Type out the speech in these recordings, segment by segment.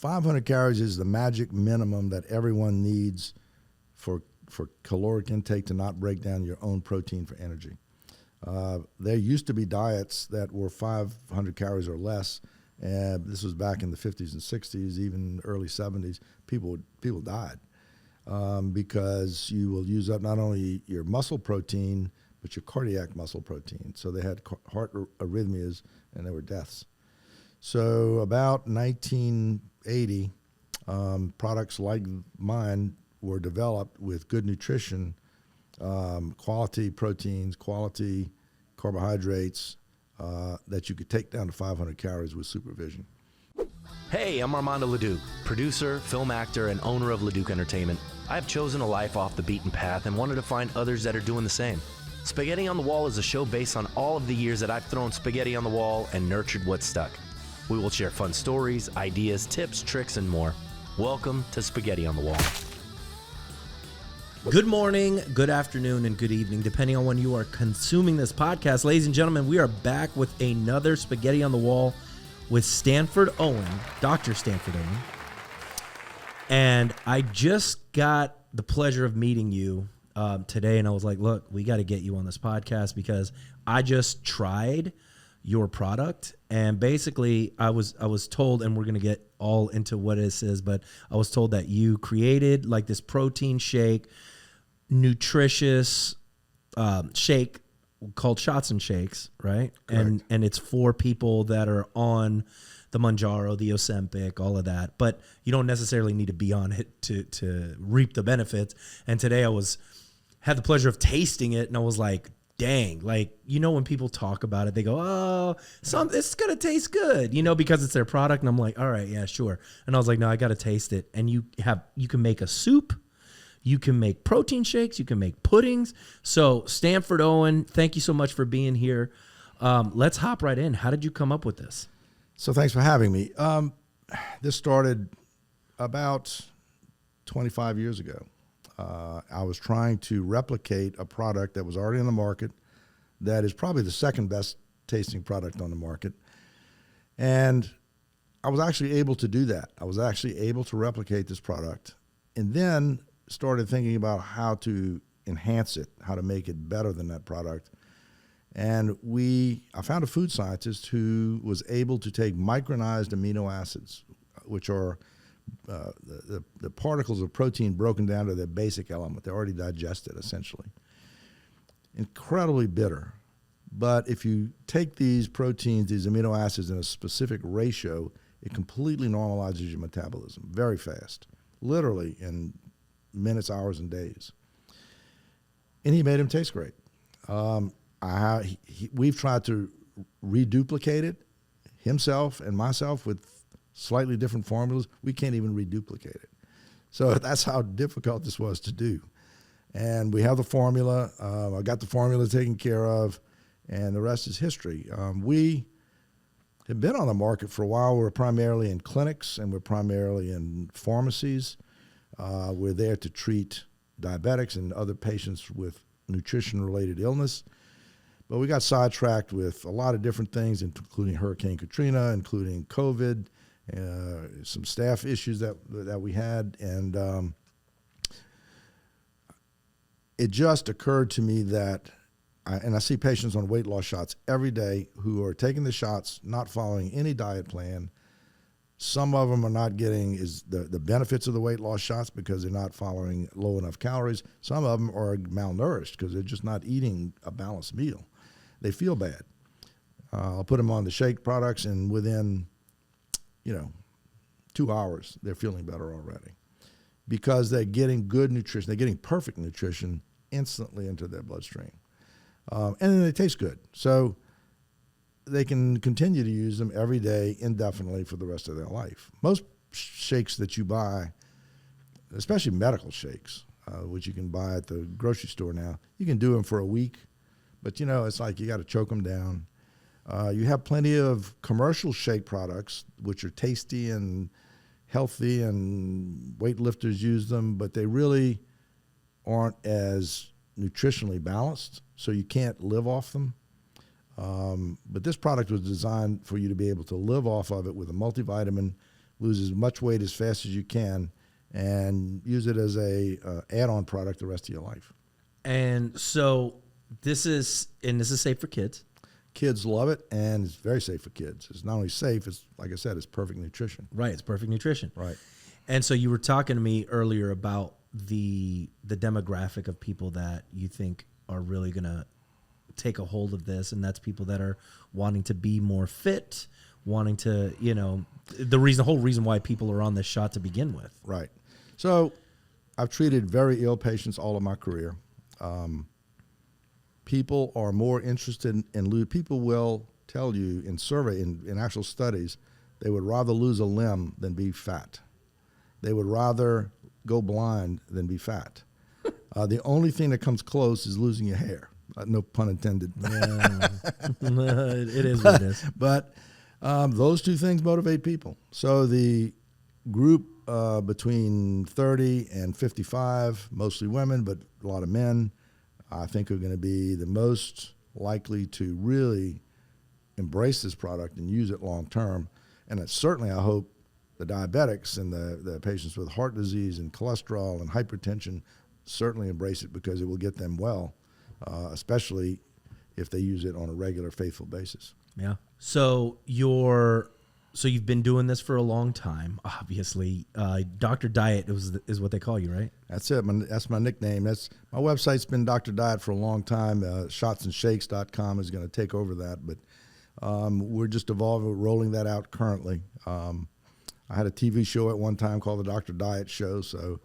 500 calories is the magic minimum that everyone needs for caloric intake to not break down your own protein for energy. There used to be diets that were 500 calories or less, and this was back in the 50s and 60s, even early 70s. People died because you will use up not only your muscle protein, but your cardiac muscle protein. So they had heart arrhythmias, and there were deaths. So about 1980, products like mine were developed with good nutrition, quality proteins, quality carbohydrates that you could take down to 500 calories with supervision. Hey, I'm Armando Leduc, producer, film actor, and owner of Leduc Entertainment. I have chosen a life off the beaten path and wanted to find others that are doing the same. Spaghetti on the Wall is a show based on all of the years that I've thrown spaghetti on the wall and nurtured what's stuck. We will share fun stories, ideas, tips, tricks, and more. Welcome to Spaghetti on the Wall. Good morning, good afternoon, and good evening, depending on when you are consuming this podcast. Ladies and gentlemen, we are back with another Spaghetti on the Wall with Stanford Owen, Dr. Stanford Owen. And I just got the pleasure of meeting you today, and I was like, look, we got to get you on this podcast because I just tried your product, and basically I was told, and we're going to get all into what this is, but I was told that you created like this protein shake, nutritious shake called Shots and Shakes, right? Correct. And it's for people that are on the Mounjaro, the Ozempic, all of that, but you don't necessarily need to be on it to reap the benefits. And today had the pleasure of tasting it, and I was like, dang, like, you know, when people talk about it, they go, oh, it's going to taste good, you know, because it's their product. And I'm like, all right, yeah, sure. And I was like, no, I got to taste it. And you can make a soup, you can make protein shakes, you can make puddings. So Stanford Owen, thank you so much for being here. Let's hop right in. How did you come up with this? So thanks for having me. This started about 25 years ago. I was trying to replicate a product that was already on the market that is probably the second best tasting product on the market. And I was actually able to do that. I was actually able to replicate this product and then started thinking about how to enhance it, how to make it better than that product. And I found a food scientist who was able to take micronized amino acids, which are the particles of protein broken down to their basic element. They're already digested, essentially. Incredibly bitter. But if you take these proteins, these amino acids in a specific ratio, it completely normalizes your metabolism very fast, literally in minutes, hours, and days. And he made them taste great. We've tried to reduplicate it, himself and myself, with slightly different formulas. We can't even reduplicate it. So that's how difficult this was to do. And we have the formula. I got the formula taken care of, and the rest is history. We have been on the market for a while. We're primarily in clinics, and we're primarily in pharmacies. We're there to treat diabetics and other patients with nutrition-related illness. But we got sidetracked with a lot of different things, including Hurricane Katrina, including COVID, some staff issues that we had, and it just occurred to me that, I see patients on weight loss shots every day who are taking the shots, not following any diet plan. Some of them are not getting the benefits of the weight loss shots because they're not following low enough calories. Some of them are malnourished because they're just not eating a balanced meal. They feel bad. I'll put them on the shake products, and within 2 hours, they're feeling better already because they're getting good nutrition. They're getting perfect nutrition instantly into their bloodstream. And then they taste good. So they can continue to use them every day indefinitely for the rest of their life. Most shakes that you buy, especially medical shakes, which you can buy at the grocery store now, you can do them for a week, but it's like you got to choke them down. You have plenty of commercial shake products, which are tasty and healthy, and weightlifters use them, but they really aren't as nutritionally balanced, so you can't live off them. But this product was designed for you to be able to live off of it with a multivitamin, lose as much weight as fast as you can, and use it as a add-on product the rest of your life. And so this is safe for kids. Kids love it, and it's very safe for kids. It's not only safe, it's, like I said, it's perfect nutrition. Right, it's perfect nutrition. Right. And so you were talking to me earlier about the demographic of people that you think are really going to take a hold of this, and that's people that are wanting to be more fit, wanting to, the whole reason why people are on this shot to begin with. Right. So I've treated very ill patients all of my career. People are more interested in people will tell you in actual studies, they would rather lose a limb than be fat. They would rather go blind than be fat. The only thing that comes close is losing your hair. No pun intended. Yeah. It is what it is. But those two things motivate people. So the group between 30 and 55, mostly women, but a lot of men, I think are going to be the most likely to really embrace this product and use it long term. And it's certainly, I hope, the diabetics and the patients with heart disease and cholesterol and hypertension certainly embrace it, because it will get them well, especially if they use it on a regular, faithful basis. Yeah. So you've been doing this for a long time, obviously. Dr. Diet is what they call you, right? That's it. That's my nickname. That's my website's been Dr. Diet for a long time. Shotsandshakes.com is going to take over that, but we're just evolving, rolling that out currently. I had a TV show at one time called the Dr. Diet Show. So,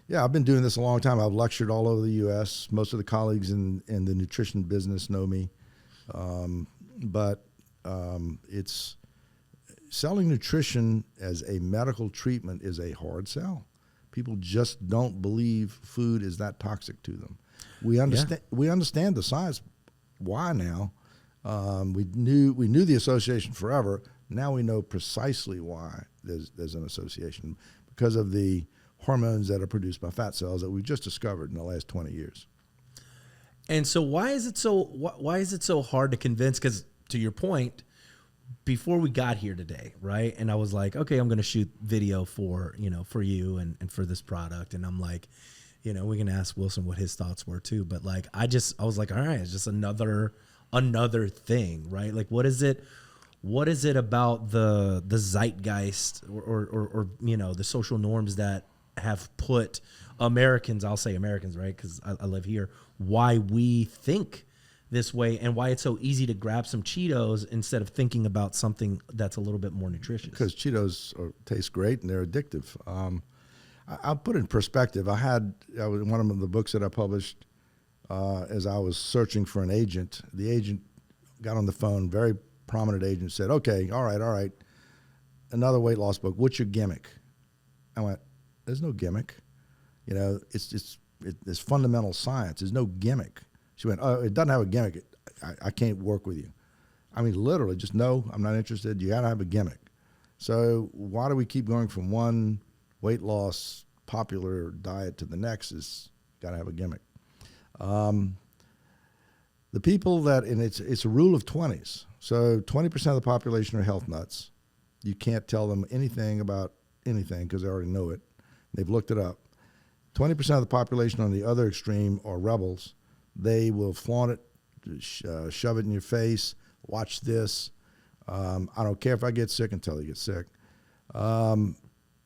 yeah, I've been doing this a long time. I've lectured all over the U.S. Most of the colleagues in the nutrition business know me, but it's selling nutrition as a medical treatment is a hard sell. People just don't believe food is that toxic to them. We understand the science. Why now? We knew the association forever. Now we know precisely why there's an association, because of the hormones that are produced by fat cells that we've just discovered in the last 20 years. And so why is it so hard to convince? Because to your point, before we got here today, right? And I was like, okay, I'm going to shoot video for you and for this product. And I'm like, we can ask Wilson what his thoughts were too. But like, I was like, all right, it's just another thing, right? Like, what is it about the zeitgeist or the social norms that have put Americans, I'll say Americans, right? Because I live here, why we think this way and why it's so easy to grab some Cheetos instead of thinking about something that's a little bit more nutritious. Because Cheetos taste great and they're addictive. I'll put it in perspective. One of the books that I published as I was searching for an agent. The agent got on the phone, very prominent agent, said, okay, all right, another weight loss book. What's your gimmick? I went, there's no gimmick. It's fundamental science. There's no gimmick. She went, oh, it doesn't have a gimmick. I can't work with you. I mean, literally, just no, I'm not interested. You got to have a gimmick. So why do we keep going from one weight loss popular diet to the next? Is got to have a gimmick. The people that, and it's a rule of 20s. So 20% of the population are health nuts. You can't tell them anything about anything because they already know it. They've looked it up. 20% of the population on the other extreme are rebels. They will flaunt it, shove it in your face, watch this. I don't care if I get sick until I get sick. And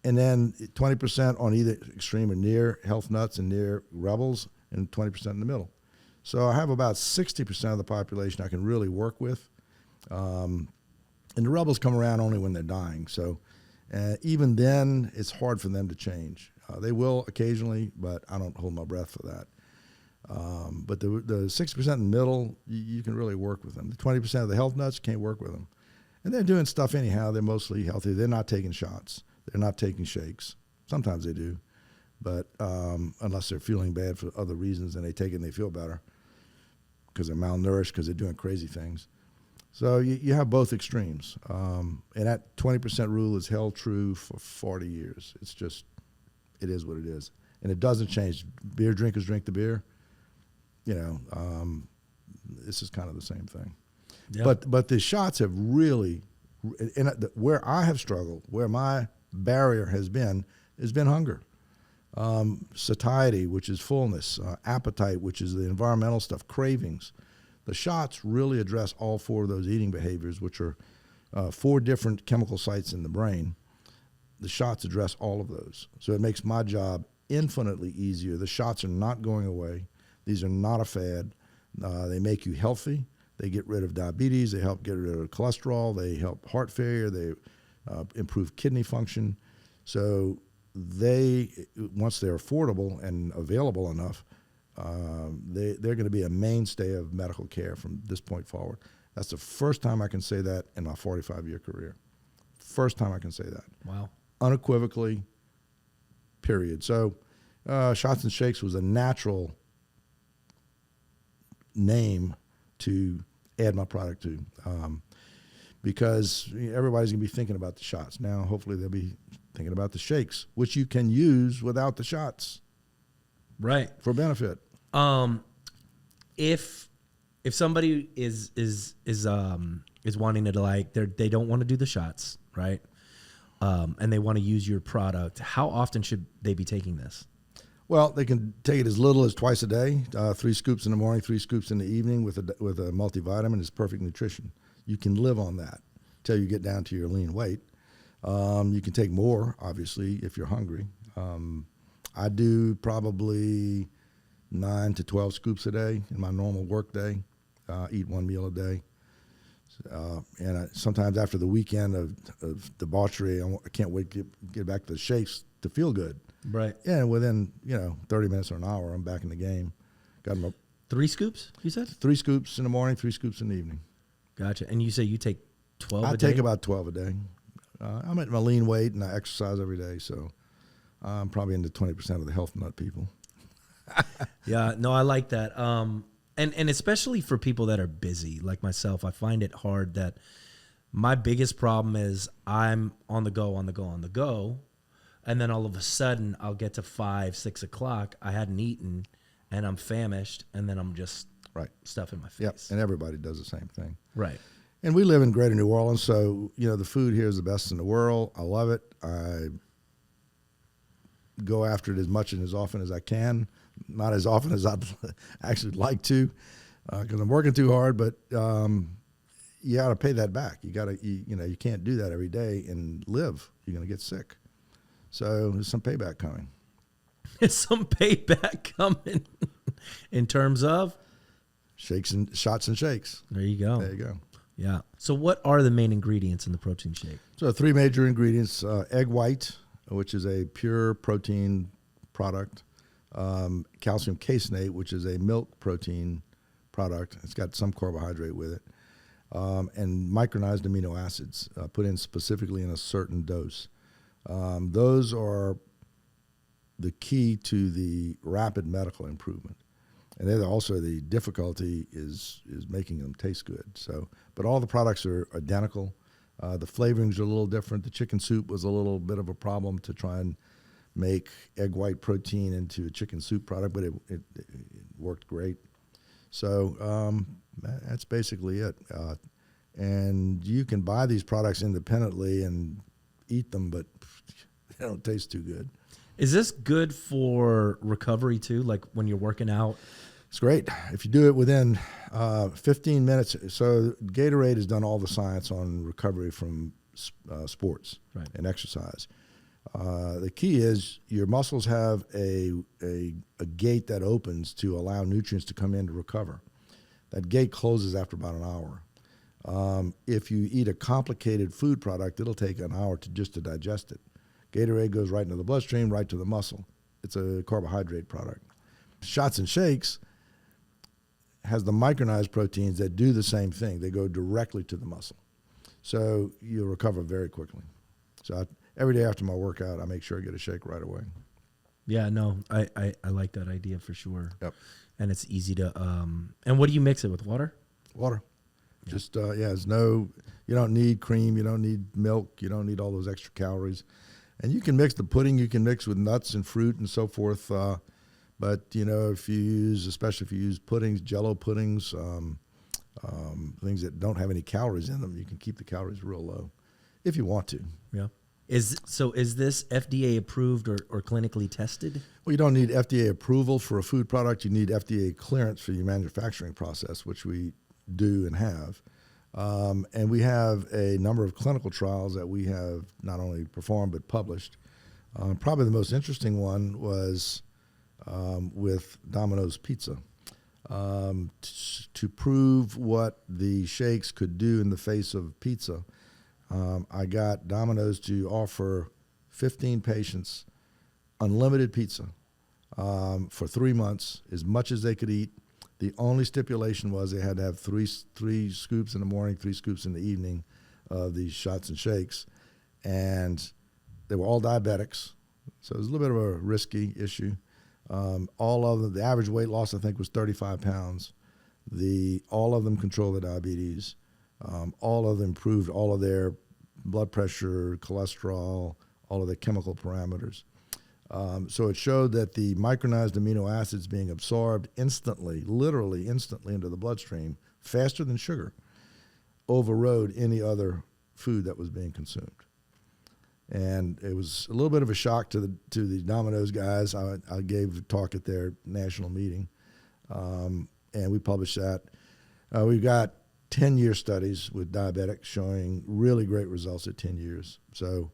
then 20% on either extreme are near health nuts and near rebels, and 20% in the middle. So I have about 60% of the population I can really work with. And the rebels come around only when they're dying. So even then, it's hard for them to change. They will occasionally, but I don't hold my breath for that. But the 60% in the middle, you can really work with them. The 20% of the health nuts, you can't work with them. And they're doing stuff anyhow. They're mostly healthy. They're not taking shots. They're not taking shakes. Sometimes they do. But unless they're feeling bad for other reasons and they take it and they feel better because they're malnourished, because they're doing crazy things. So you have both extremes. And that 20% rule is held true for 40 years. It's just, it is what it is. And it doesn't change. Beer drinkers drink the beer. This is kind of the same thing. Yep. But the shots have really, and where I have struggled, where my barrier has been hunger. Satiety, which is fullness, appetite, which is the environmental stuff, cravings. The shots really address all 4 of those eating behaviors, which are 4 different chemical sites in the brain. The shots address all of those. So it makes my job infinitely easier. The shots are not going away. These are not a fad. They make you healthy. They get rid of diabetes. They help get rid of cholesterol. They help heart failure. They improve kidney function. So once they're affordable and available enough, they're going to be a mainstay of medical care from this point forward. That's the first time I can say that in my 45-year career. First time I can say that. Wow. Unequivocally, period. So Shots and Shakes was a natural name to add my product to, because everybody's going to be thinking about the shots. Now, hopefully they'll be thinking about the shakes, which you can use without the shots. Right. For benefit. If somebody is wanting to, like, they don't want to do the shots, right? And they want to use your product, how often should they be taking this? Well, they can take it as little as twice a day, 3 scoops in the morning, 3 scoops in the evening with a multivitamin. It's perfect nutrition. You can live on that till you get down to your lean weight. You can take more, obviously, if you're hungry. I do probably 9 to 12 scoops a day in my normal work day, eat 1 meal a day. And sometimes after the weekend of debauchery, I can't wait to get back to the shakes to feel good. Right. Yeah, and within 30 minutes or an hour, I'm back in the game. Got them 3 scoops, you said? 3 scoops in the morning, 3 scoops in the evening. Gotcha. And you say you take 12 a day? I take about 12 a day. I'm at my lean weight, and I exercise every day, so I'm probably into 20% of the health nut people. Yeah, no, I like that. And especially for people that are busy, like myself, I find it hard that my biggest problem is I'm on the go, and then all of a sudden I'll get to 5, 6 o'clock, I hadn't eaten, and I'm famished, and then I'm just stuff in my face. Yep, and everybody does the same thing. Right. And we live in Greater New Orleans, so the food here is the best in the world. I love it. I go after it as much and as often as I can. Not as often as I'd actually like to, because I'm working too hard. But you got to pay that back. You can't do that every day and live. You're going to get sick. So there's some payback coming. There's some payback coming in terms of shots and shakes. There you go. There you go. Yeah. So what are the main ingredients in the protein shake? So 3 major ingredients: egg white, which is a pure protein product. Calcium caseinate, which is a milk protein product. It's got some carbohydrate with it. And micronized amino acids put in specifically in a certain dose. Those are the key to the rapid medical improvement. And then also the difficulty is making them taste good. So, but all the products are identical. The flavorings are a little different. The chicken soup was a little bit of a problem to try and make egg white protein into a chicken soup product, but it worked great. So that's basically it. And you can buy these products independently and eat them, but they don't taste too good. Is this good for recovery too? Like when you're working out? It's great. If you do it within 15 minutes. So Gatorade has done all the science on recovery from sports and exercise. The key is your muscles have a gate that opens to allow nutrients to come in to recover. That gate closes after about an hour. If you eat a complicated food product, it'll take an hour to digest it. Gatorade goes right into the bloodstream, right to the muscle. It's a carbohydrate product. Shots and Shakes has the micronized proteins that do the same thing. They go directly to the muscle. So you'll recover very quickly. So every day after my workout, I make sure I get a shake right away. Yeah, no, I like that idea for sure. Yep. And it's easy to, and what do you mix it with, water? Water. Yeah. Just, you don't need cream, you don't need milk, you don't need all those extra calories. And you can mix the pudding, you can mix with nuts and fruit and so forth. But, especially if you use puddings, Jell-O puddings, things that don't have any calories in them, you can keep the calories real low if you want to. Yeah. Is this FDA approved or clinically tested? Well, you don't need FDA approval for a food product. You need FDA clearance for your manufacturing process, which we do and have. And we have a number of clinical trials that we have not only performed but published. Probably the most interesting one was with Domino's Pizza. To prove what the shakes could do in the face of pizza, I got Domino's to offer 15 patients unlimited pizza for 3 months, as much as they could eat. The only stipulation was they had to have three scoops in the morning, 3 scoops in the evening of these shots and shakes. And they were all diabetics, so it was a little bit of a risky issue. All of them, the average weight loss, I think, was 35 pounds. All of them controlled the diabetes. All of them improved all of their blood pressure, cholesterol, all of their chemical parameters. So it showed that the micronized amino acids being absorbed instantly, literally instantly into the bloodstream, faster than sugar, overrode any other food that was being consumed. And it was a little bit of a shock to the Domino's guys. I gave a talk at their national meeting, and we published that. We've got 10-year studies with diabetics showing really great results at 10 years. So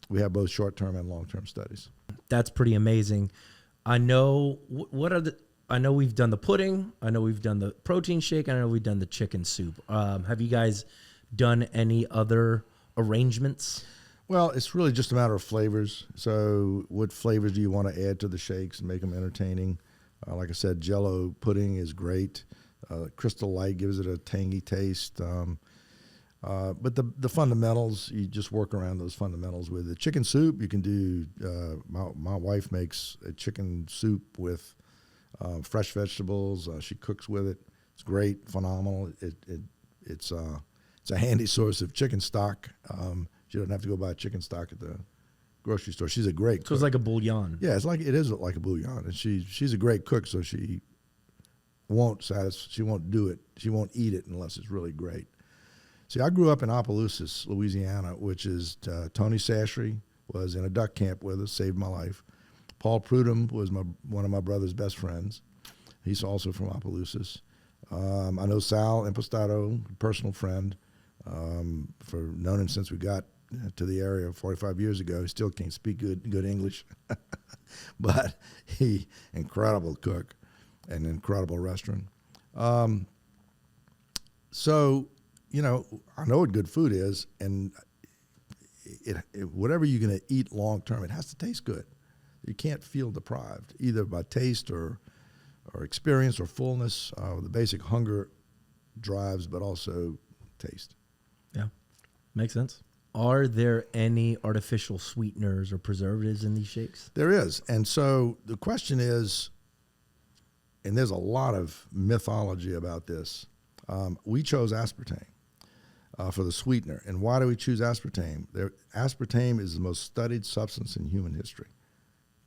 we have both short-term and long-term studies. That's pretty amazing. I know I know we've done the pudding. I know we've done the protein shake. I know we've done the chicken soup. Have you guys done any other arrangements? Well, it's really just a matter of flavors. So what flavors do you want to add to the shakes and make them entertaining? Like I said, Jell-O pudding is great. Crystal Light gives it a tangy taste. But the fundamentals, you just work around those fundamentals with it. Chicken soup, you can do, my wife makes a chicken soup with fresh vegetables. She cooks with it. It's great, phenomenal. It's a handy source of chicken stock. She doesn't have to go buy chicken stock at the grocery store. She's a great cook. So it's like a bouillon. Yeah, it is like a bouillon. And she's a great cook, so she won't do it. She won't eat it unless it's really great. See, I grew up in Opelousas, Louisiana, which is Tony Sashry was in a duck camp with us, saved my life. Paul Prudhomme was one of my brother's best friends. He's also from Opelousas. I know Sal Impostato, personal friend, known him since we got to the area 45 years ago. He still can't speak good English, but incredible cook, an incredible restaurant. So, I know what good food is, and whatever you're going to eat long term, it has to taste good. You can't feel deprived, either by taste or experience or fullness. The basic hunger drives, but also taste. Yeah, makes sense. Are there any artificial sweeteners or preservatives in these shakes? There is. And so the question is, and there's a lot of mythology about this, we chose aspartame for the sweetener. And why do we choose aspartame? Aspartame is the most studied substance in human history.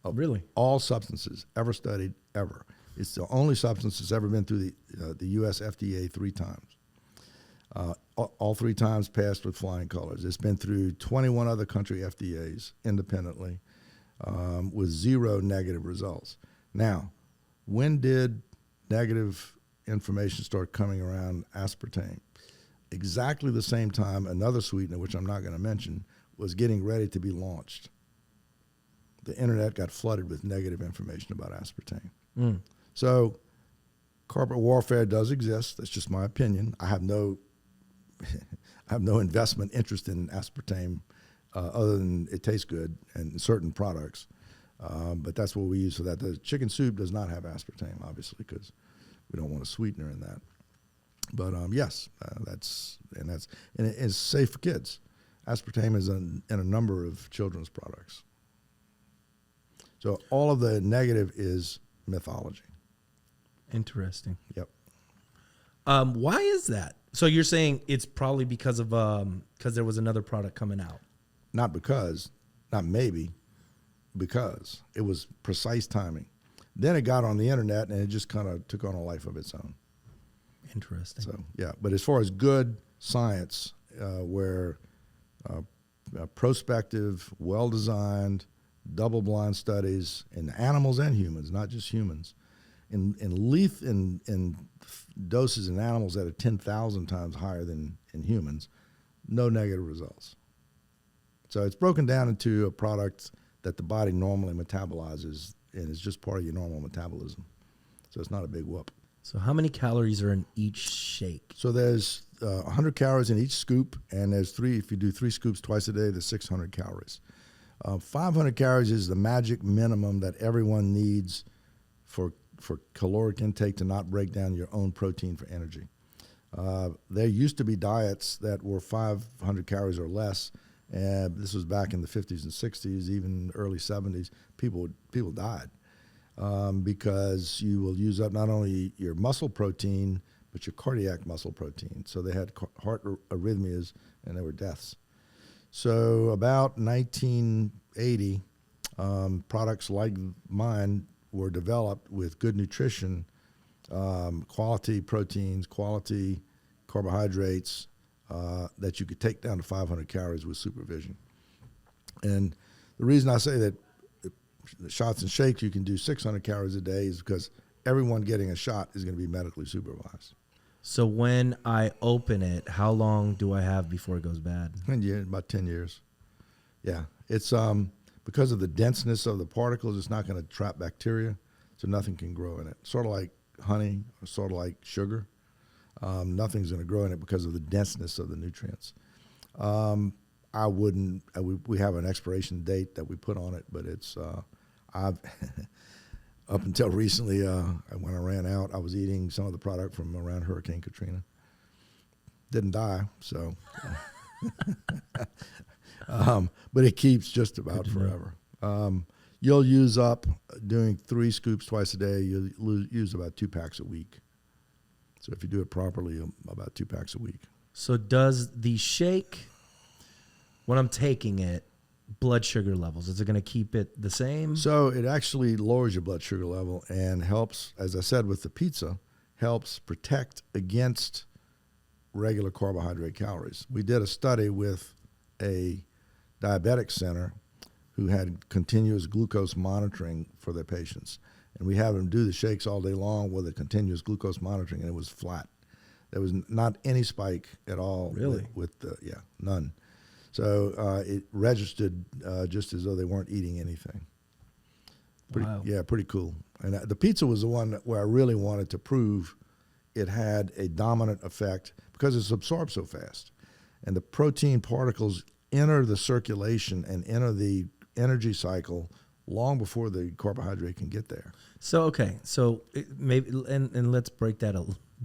Really? All substances ever studied, ever. It's the only substance that's ever been through the U.S. FDA 3 times. All 3 times passed with flying colors. It's been through 21 other country FDAs independently with 0 negative results. Now, when did negative information start coming around aspartame? Exactly the same time another sweetener, which I'm not going to mention, was getting ready to be launched. The internet got flooded with negative information about aspartame. So corporate warfare does exist. That's just my opinion. I have no investment interest in aspartame other than it tastes good and certain products. But that's what we use for that. The chicken soup does not have aspartame, obviously, because we don't want a sweetener in that. But yes, and it's safe for kids. Aspartame is in a number of children's products. So all of the negative is mythology. Interesting. Yep. Why is that? So you're saying it's probably because there was another product coming out? Not maybe, because it was precise timing. Then it got on the internet and it just kind of took on a life of its own. Interesting. So yeah, but as far as good science, where prospective, well-designed, double-blind studies in animals and humans, not just humans, in doses in animals that are 10,000 times higher than in humans, no negative results. So it's broken down into a product that the body normally metabolizes, and it's just part of your normal metabolism. So it's not a big whoop. So how many calories are in each shake? So there's 100 calories in each scoop, and there's if you do 3 scoops twice a day, there's 600 calories. 500 calories is the magic minimum that everyone needs for caloric intake to not break down your own protein for energy. There used to be diets that were 500 calories or less, and this was back in the 50s and 60s, even early 70s. People died because you will use up not only your muscle protein, but your cardiac muscle protein. So they had heart arrhythmias, and there were deaths. So about 1980, products like mine were developed with good nutrition, quality proteins, quality carbohydrates that you could take down to 500 calories with supervision. And the reason I say that the shots and shakes you can do 600 calories a day is because everyone getting a shot is going to be medically supervised. So when I open it, how long do I have before it goes bad? About 10 years. Yeah, it's because of the denseness of the particles, it's not going to trap bacteria, so nothing can grow in it. Sort of like honey, or sort of like sugar. Nothing's going to grow in it because of the denseness of the nutrients. We have an expiration date that we put on it, but it's I've up until recently, when I ran out, I was eating some of the product from around Hurricane Katrina. Didn't die, so. But it keeps just about forever. You'll use up, doing 3 scoops twice a day, you'll use about 2 packs a week. So if you do it properly, about 2 packs a week. So does the shake, when I'm taking it, blood sugar levels, is it going to keep it the same? So it actually lowers your blood sugar level and helps, as I said with the pizza, helps protect against regular carbohydrate calories. We did a study with a diabetic center who had continuous glucose monitoring for their patients. And we had them do the shakes all day long with a continuous glucose monitoring, and it was flat. There was not any spike at all. Really? None. So it registered just as though they weren't eating anything. Wow. Yeah, pretty cool. And the pizza was the one where I really wanted to prove it had a dominant effect because it's absorbed so fast. And the protein particles enter the circulation and enter the energy cycle long before the carbohydrate can get there. So, okay. So maybe, and let's break that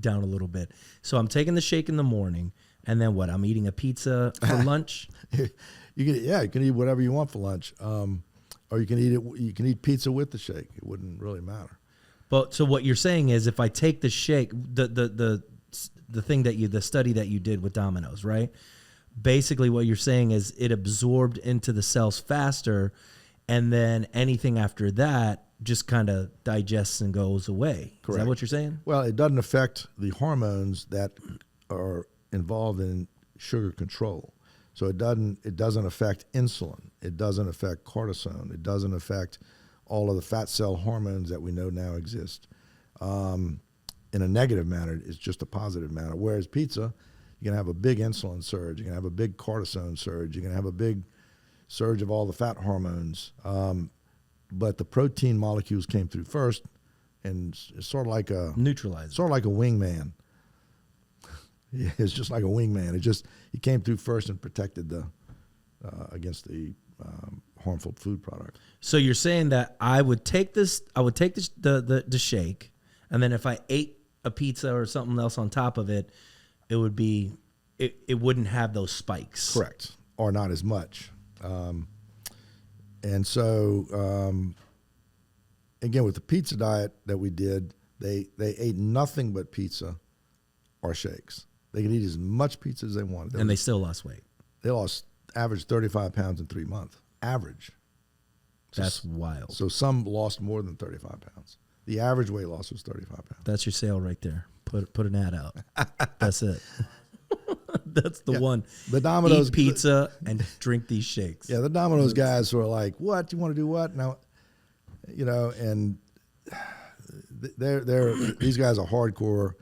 down a little bit. So I'm taking the shake in the morning, and then what? I'm eating a pizza for lunch? You can eat whatever you want for lunch. Or you can eat pizza with the shake. It wouldn't really matter. But so what you're saying is, if I take the shake, the study that you did with Domino's, right? Basically, what you're saying is it absorbed into the cells faster, and then anything after that just kind of digests and goes away. Correct. Is that what you're saying? Well, it doesn't affect the hormones that are involved in sugar control. So it doesn't affect insulin. It doesn't affect cortisone. It doesn't affect all of the fat cell hormones that we know now exist. In a negative manner, it's just a positive manner. Whereas pizza, you're going to have a big insulin surge. You're going to have a big cortisone surge. You're going to have a big surge of all the fat hormones. But the protein molecules came through first, and it's sort of like a neutralizer. Sort of like a wingman. Yeah, it's just like a wingman. He came through first and protected against the harmful food product. So you're saying that I would take the shake, and then if I ate a pizza or something else on top of it, it wouldn't have those spikes. Correct, or not as much. And so again, with the pizza diet that we did, they ate nothing but pizza or shakes. They could eat as much pizza as they wanted. And they still lost weight. They lost average 35 pounds in 3 months. Average. That's wild. So some lost more than 35 pounds. The average weight loss was 35 pounds. That's your sale right there. Put an ad out. That's it. That's the one. The Domino's Eat pizza and drink these shakes. Yeah, the Domino's guys were like, "What? You want to do what?" Now, and they're these guys are hardcore.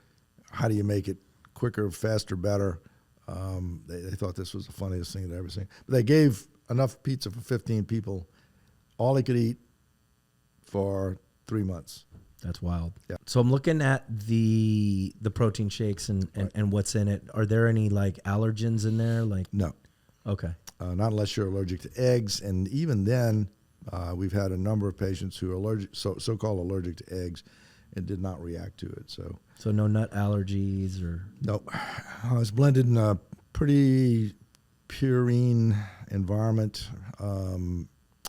How do you make it quicker, faster, better? They thought this was the funniest thing they'd ever seen. But they gave enough pizza for 15 people, all they could eat for 3 months. That's wild. Yeah. So I'm looking at the protein shakes and what's in it. Are there any like allergens in there? Like No. Okay. Not unless you're allergic to eggs, and even then, we've had a number of patients who are allergic, so-called allergic to eggs, and did not react to it. So no nut allergies or no, it's blended in a pretty purine environment,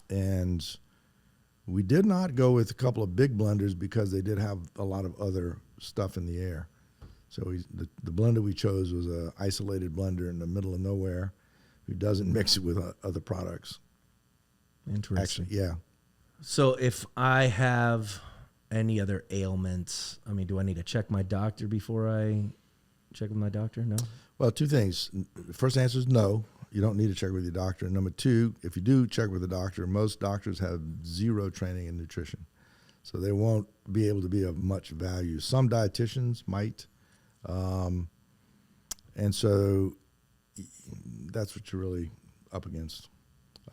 and we did not go with a couple of big blenders because they did have a lot of other stuff in the air. So the blender we chose was a isolated blender in the middle of nowhere, who doesn't mix it with other products. Interesting. Actually, yeah. So if I have any other ailments, I mean, do I need to check my doctor before I check with my doctor? No. Well, two things. The first answer is no. You don't need to check with your doctor. And number two, if you do check with the doctor, most doctors have zero training in nutrition. So they won't be able to be of much value. Some dietitians might. And so that's what you're really up against.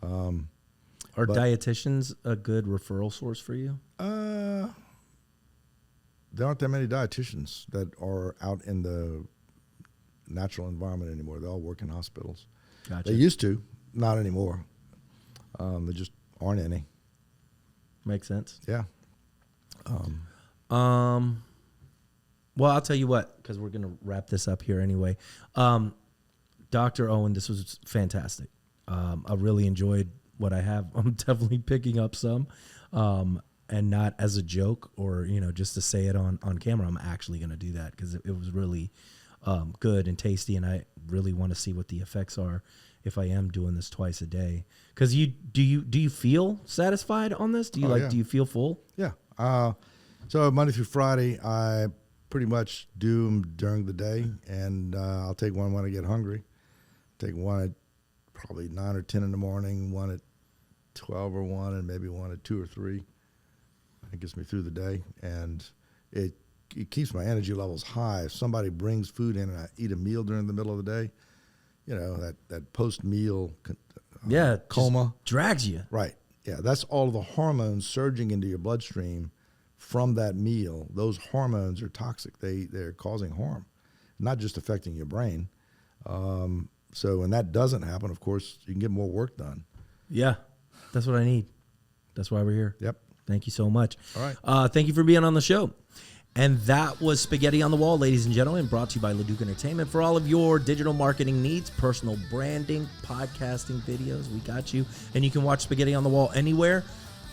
Are dietitians a good referral source for you? There aren't that many dietitians that are out in the natural environment anymore. They all work in hospitals. Gotcha. They used to, not anymore. There just aren't any. Makes sense. Yeah. Well, I'll tell you what, because we're going to wrap this up here anyway. Dr. Owen, this was fantastic. I really enjoyed what I have. I'm definitely picking up some, and not as a joke or, just to say it on camera. I'm actually going to do that because it was really good and tasty, and I really want to see what the effects are if I am doing this twice a day. Because do you feel satisfied on this? Do you yeah. Do you feel full? Yeah. So Monday through Friday, I pretty much do them during the day, and I'll take one when I get hungry. Take one at probably 9 or 10 in the morning, one at 12 or 1, and maybe one at 2 or 3. It gets me through the day, and it keeps my energy levels high. If somebody brings food in and I eat a meal during the middle of the day, that post-meal coma. Drags you. Right. Yeah, that's all of the hormones surging into your bloodstream from that meal. Those hormones are toxic. They're causing harm, not just affecting your brain. So when that doesn't happen, of course, you can get more work done. Yeah, that's what I need. That's why we're here. Yep. Thank you so much. All right. Thank you for being on the show. And that was Spaghetti on the Wall, ladies and gentlemen, brought to you by Leduc Entertainment. For all of your digital marketing needs, personal branding, podcasting, videos, we got you. And you can watch Spaghetti on the Wall anywhere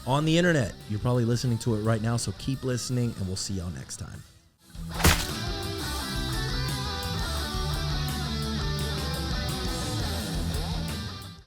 on the internet. You're probably listening to it right now, so keep listening, and we'll see y'all next time.